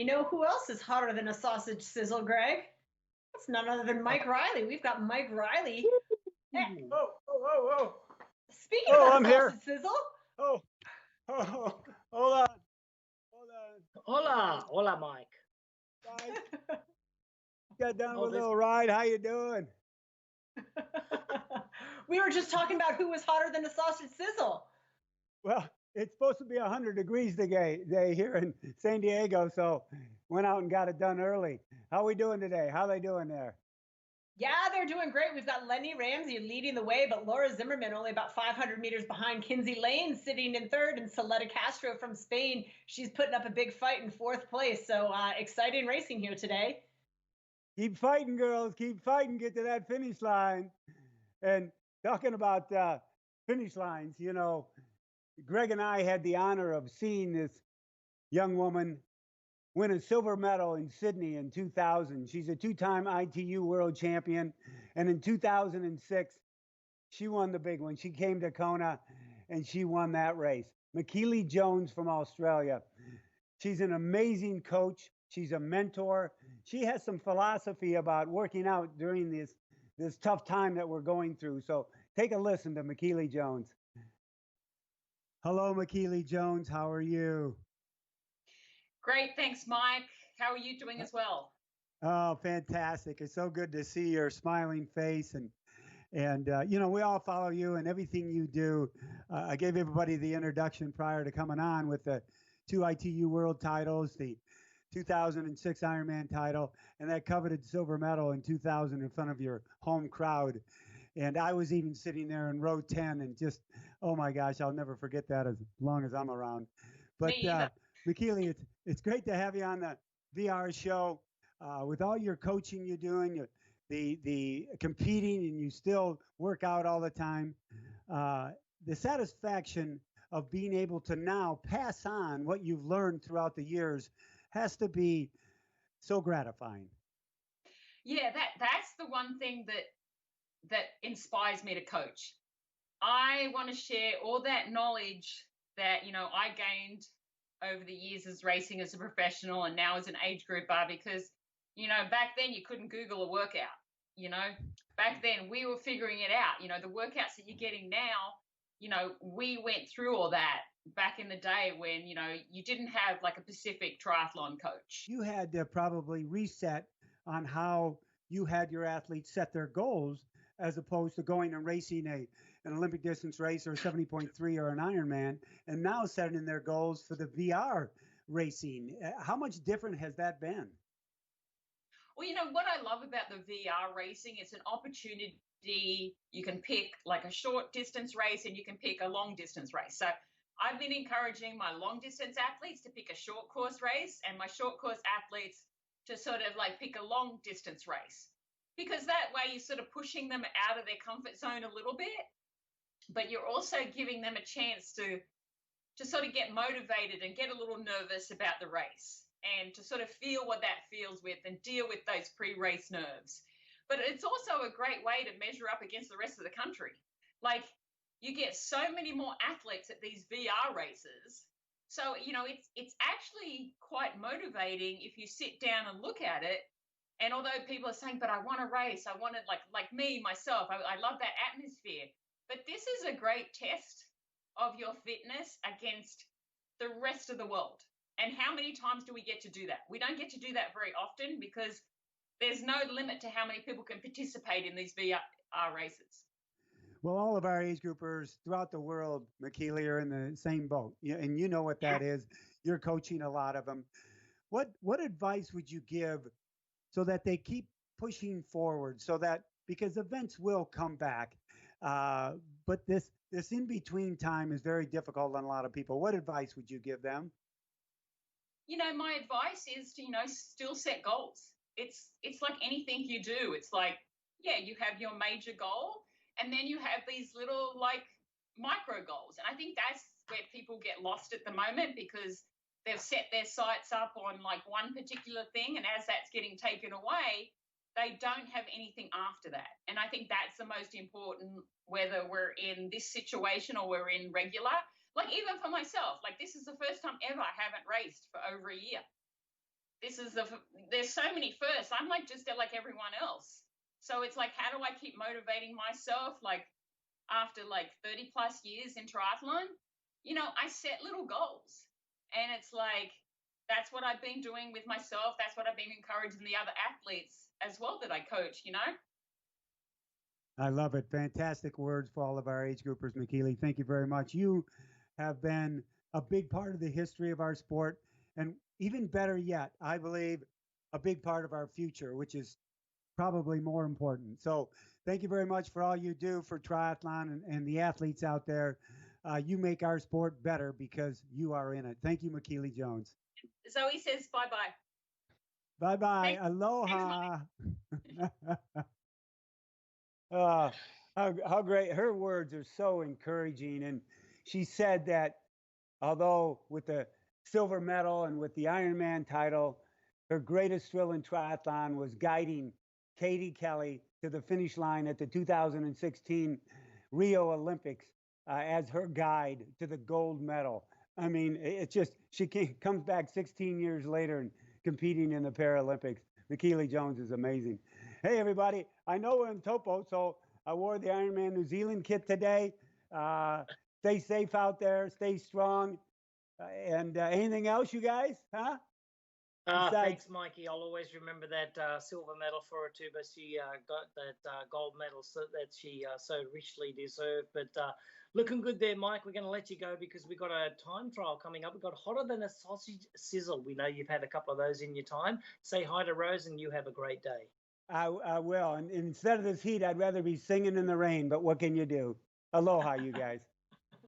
you know who else is hotter than a sausage sizzle, Greg? It's none other than Mike Reilly. We've got Mike Reilly. Oh. Speaking about I'm here. sausage sizzle. Oh, hold on. Hola, Mike. Guys, got done with a little ride. How you doing? We were just talking about who was hotter than a sausage sizzle. Well, it's supposed to be 100 degrees today here in San Diego, so went out and got it done early. How we doing today? How they doing there? Yeah, they're doing great. We've got Lenny Ramsey leading the way, but Laura Zimmerman only about 500 meters behind. Kinsey Lane sitting in third, and Soleta Castro from Spain. She's putting up a big fight in fourth place. So exciting racing here today. Keep fighting, girls. Keep fighting. Get to that finish line. And talking about finish lines, you know, Greg and I had the honor of seeing this young woman win a silver medal in Sydney in 2000. She's a two-time ITU World Champion. And in 2006, she won the big one. She came to Kona and she won that race. Michellie Jones from Australia. She's an amazing coach. She's a mentor. She has some philosophy about working out during this tough time that we're going through. So take a listen to Michellie Jones. Hello, Michellie Jones. How are you? Great. Thanks, Mike. How are you doing as well? Oh, fantastic. It's so good to see your smiling face. And you know, we all follow you and everything you do. I gave everybody the introduction prior to coming on with the 2 ITU world titles, the 2006 Ironman title, and that coveted silver medal in 2000 in front of your home crowd. And I was even sitting there in row 10 and just, oh my gosh, I'll never forget that as long as I'm around. But Michellie, it's great to have you on the VR show. With all your coaching you're doing, the competing, and you still work out all the time. The satisfaction of being able to now pass on what you've learned throughout the years has to be so gratifying. Yeah, that's the one thing that inspires me to coach. I want to share all that knowledge that, you know, I gained over the years as racing as a professional and now as an age grouper, because, you know, back then you couldn't Google a workout. You know, back then we were figuring it out. You know, the workouts that you're getting now, you know, we went through all that back in the day when, you know, you didn't have like a Pacific triathlon coach. You had to probably reset on how you had your athletes set their goals, as opposed to going and racing an Olympic distance race or 70.3 or an Ironman, and now setting their goals for the VR racing. How much different has that been? Well, you know, what I love about the VR racing, it's an opportunity. You can pick like a short distance race and you can pick a long distance race. So I've been encouraging my long distance athletes to pick a short course race and my short course athletes to sort of like pick a long distance race, because that way you're sort of pushing them out of their comfort zone a little bit, but you're also giving them a chance to sort of get motivated and get a little nervous about the race and to sort of feel what that feels with and deal with those pre-race nerves. But it's also a great way to measure up against the rest of the country. Like, you get so many more athletes at these VR races. So, you know, it's actually quite motivating if you sit down and look at it. And although people are saying, but I want to race, I want to, like me, myself, I love that atmosphere. But this is a great test of your fitness against the rest of the world. And how many times do we get to do that? We don't get to do that very often because there's no limit to how many people can participate in these VR races. Well, all of our age groupers throughout the world, Michellie, are in the same boat. And you know what that is. You're coaching a lot of them. What advice would you give so that they keep pushing forward, so that, because events will come back, but this in-between time is very difficult on a lot of people. What advice would you give them? You know, my advice is to, you know, still set goals. It's like anything you do. It's like, yeah, you have your major goal, and then you have these little like micro goals. And I think that's where people get lost at the moment, because they've set their sights up on like one particular thing, and as that's getting taken away, they don't have anything after that. And I think that's the most important, whether we're in this situation or we're in regular. Like, even for myself, like, this is the first time ever I haven't raced for over a year. there's so many firsts. I'm like just like everyone else. So it's like, how do I keep motivating myself? Like after like 30 plus years in triathlon, I set little goals, and it's like, that's what I've been doing with myself. That's what I've been encouraging the other athletes as well that I coach. I love it. Fantastic words for all of our age groupers, Michellie. Thank you very much. You have been a big part of the history of our sport, and even better yet, I believe a big part of our future, which is probably more important. So thank you very much for all you do for triathlon and the athletes out there. You make our sport better because you are in it. Thank you, Michellie Jones. Zoe says bye-bye. Bye-bye. Aloha. How great. Her words are so encouraging. And she said that although with the silver medal and with the Ironman title, her greatest thrill in triathlon was guiding Katie Kelly to the finish line at the 2016 Rio Olympics as her guide to the gold medal. I mean, it's just, comes back 16 years later and competing in the Paralympics. Michellie Jones is amazing. Hey, everybody, I know we're in Topo, so I wore the Ironman New Zealand kit today. Stay safe out there, stay strong. And anything else, you guys? Huh? Thanks, Mikey. I'll always remember that silver medal for her too, but she got that gold medal that she so richly deserved. But looking good there, Mike. We're going to let you go because we've got a time trial coming up. We've got hotter than a sausage sizzle. We know you've had a couple of those in your time. Say hi to Rose and you have a great day. I will. And instead of this heat, I'd rather be singing in the rain, but what can you do? Aloha, you guys.